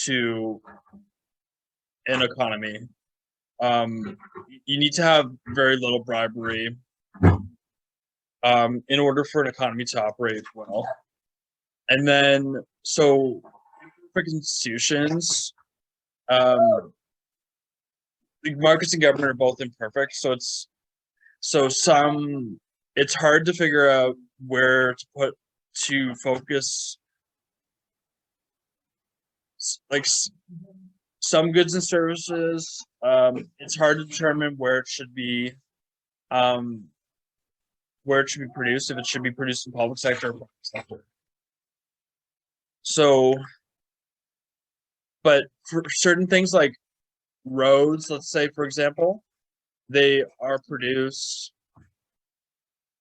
to an economy. You need to have very little bribery in order for an economy to operate well. And then, so for institutions, the markets and government are both imperfect. So it's hard to figure out where to focus. Like some goods and services, it's hard to determine where it should be produced, if it should be produced in public sector or private sector. So, but for certain things like roads, let's say, for example, a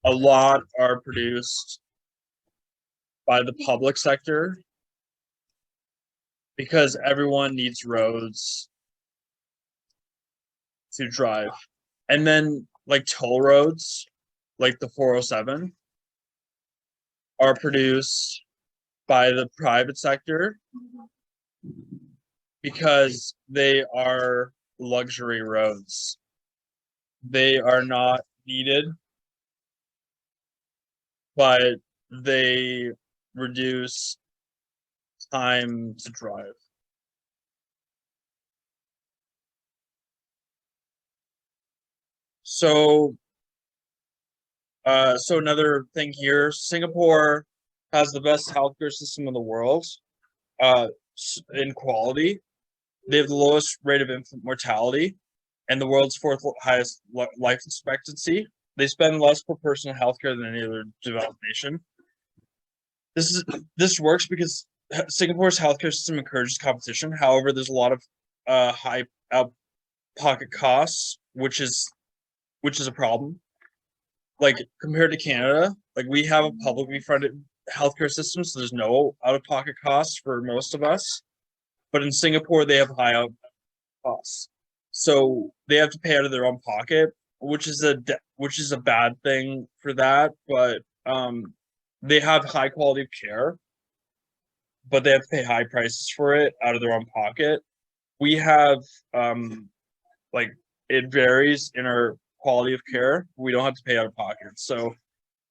lot are produced by the public sector because everyone needs roads to drive. And then like toll roads, like the 407, are produced by the private sector because they are luxury roads. They are not needed, but they reduce time to drive. So another thing here, Singapore has the best healthcare system in the world in quality. They have the lowest rate of infant mortality and the world's fourth highest life expectancy. They spend less per person in healthcare than any other developed nation. This works because Singapore's healthcare system encourages competition. However, there's a lot of high out-pocket costs, which is a problem. Like compared to Canada, like we have a publicly funded healthcare system, so there's no out-of-pocket costs for most of us. But in Singapore, they have high out costs, so they have to pay out of their own pocket, which is a bad thing for that. But they have high quality of care, but they have to pay high prices for it out of their own pocket. We have like it varies in our quality of care. We don't have to pay out of pocket. So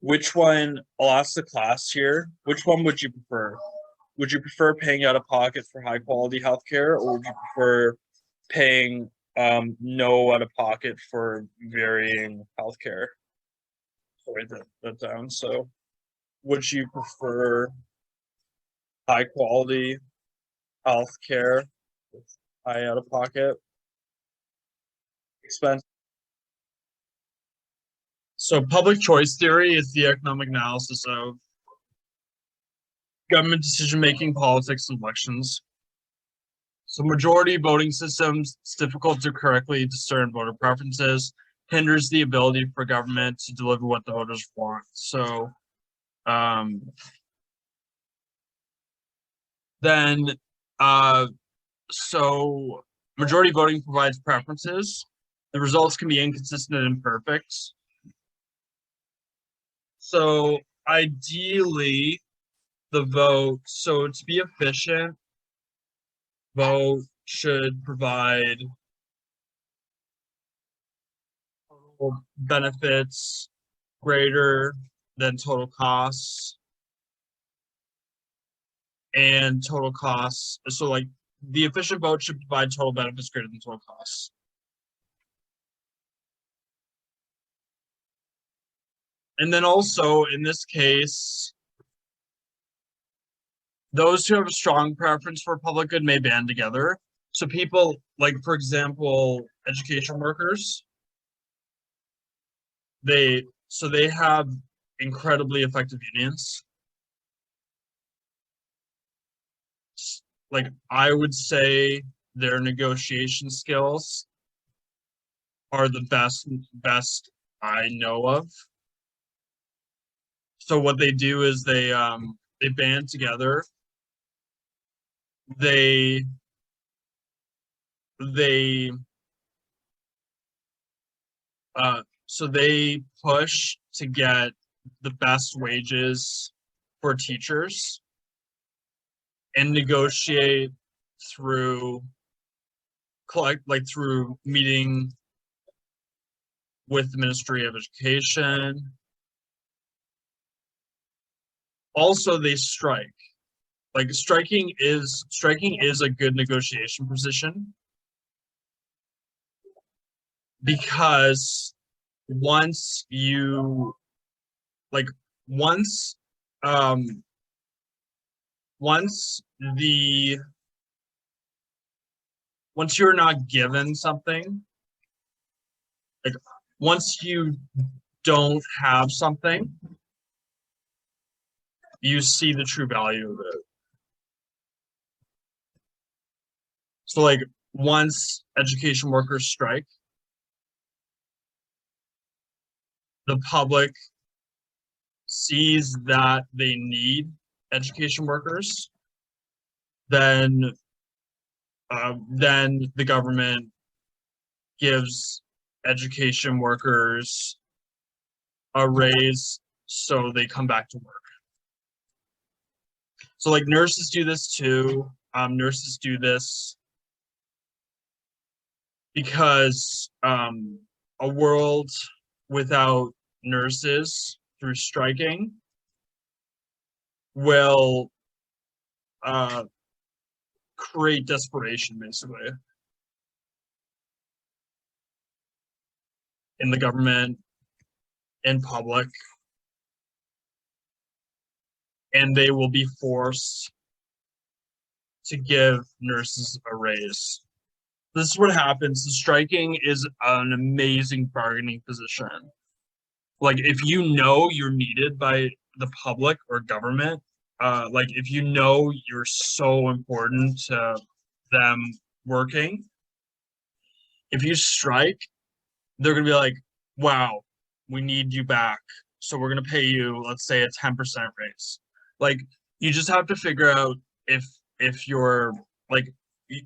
which one, I'll ask the class here, which one would you prefer? Would you prefer paying out of pocket for high quality healthcare, or would you prefer paying no out of pocket for varying healthcare? I'll write that down. So would you prefer high quality healthcare with high out of pocket expense? So public choice theory is the economic analysis of government decision-making, politics, and elections. So majority voting systems, it's difficult to correctly discern voter preferences, hinders the ability for government to deliver what the voters want. So so majority voting provides preferences. The results can be inconsistent and imperfect. So ideally, the vote, so to be efficient, vote should provide benefits greater than total costs, and total costs. So like the efficient vote should provide total benefits greater than total costs. And then also in this case, those who have a strong preference for public good may band together. So people like, for example, education workers, they have incredibly effective unions. Like I would say their negotiation skills are the best I know of. So what they do is they band together. They so they push to get the best wages for teachers and negotiate through through meeting with the Ministry of Education. Also, they strike. Like striking is a good negotiation position, because once you like once um once the once you're not given something, like once you don't have something, you see the true value of it. So like once education workers strike, the public sees that they need education workers, then the government gives education workers a raise so they come back to work. So like nurses do this too. Nurses do this because a world without nurses through striking will create desperation, basically, in the government, in public, and they will be forced to give nurses a raise. This is what happens. The striking is an amazing bargaining position. Like if you know you're needed by the public or government, like if you know you're so important to them working, if you strike, they're gonna be like, wow, we need you back. So we're gonna pay you, let's say, a 10% raise. Like you just have to figure out if you're like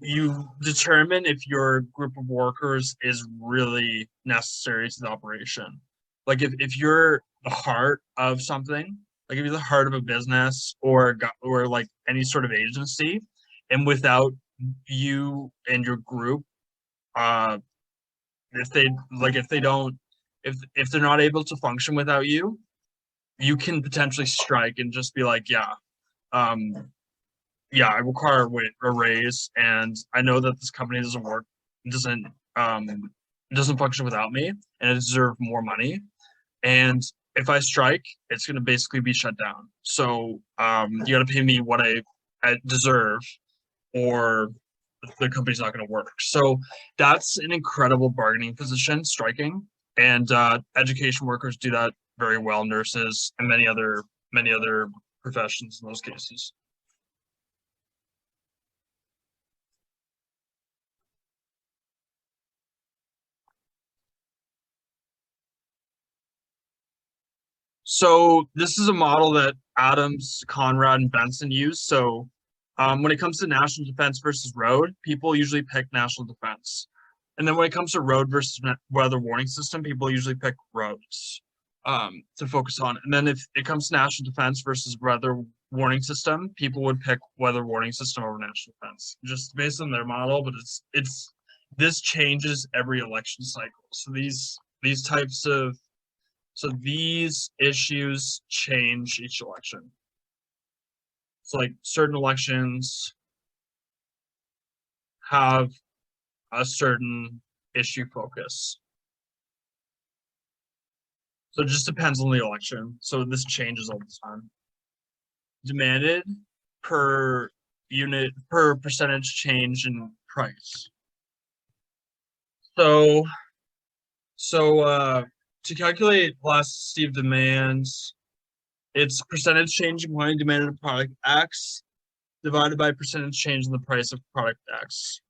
you determine if your group of workers is really necessary to the operation. Like if you're the heart of something, like if you're the heart of a business or like any sort of agency, and without you and your group, if they don't, if they're not able to function without you, you can potentially strike and just be like, yeah, yeah, I require a raise, and I know that this company doesn't function without me, and I deserve more money. And if I strike, it's gonna basically be shut down. So you gotta pay me what I deserve, or the company's not gonna work. So that's an incredible bargaining position, striking. And education workers do that very well, nurses and many other professions in those cases. So this is a model that Adams, Conrad, and Benson use. So when it comes to national defense versus road, people usually pick national defense. And then when it comes to road versus weather warning system, people usually pick roads to focus on. And then if it comes to national defense versus weather warning system, people would pick weather warning system over national defense, just based on their model. But this changes every election cycle. So these issues change each election. So like certain elections have a certain issue focus. So it just depends on the election. So this changes all the time. Demanded per percentage change in price. So to calculate elasticity of demands, it's percentage change in quantity demanded of product X divided by percentage change in the price of product X.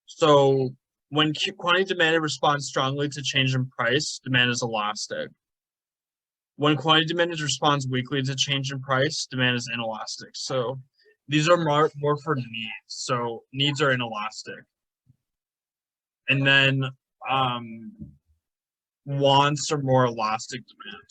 So when quantity demanded responds strongly to change in price, demand is elastic. When quantity demanded responds weakly to change in price, demand is inelastic. So these are more for needs. So needs are inelastic. And then wants are more elastic demand.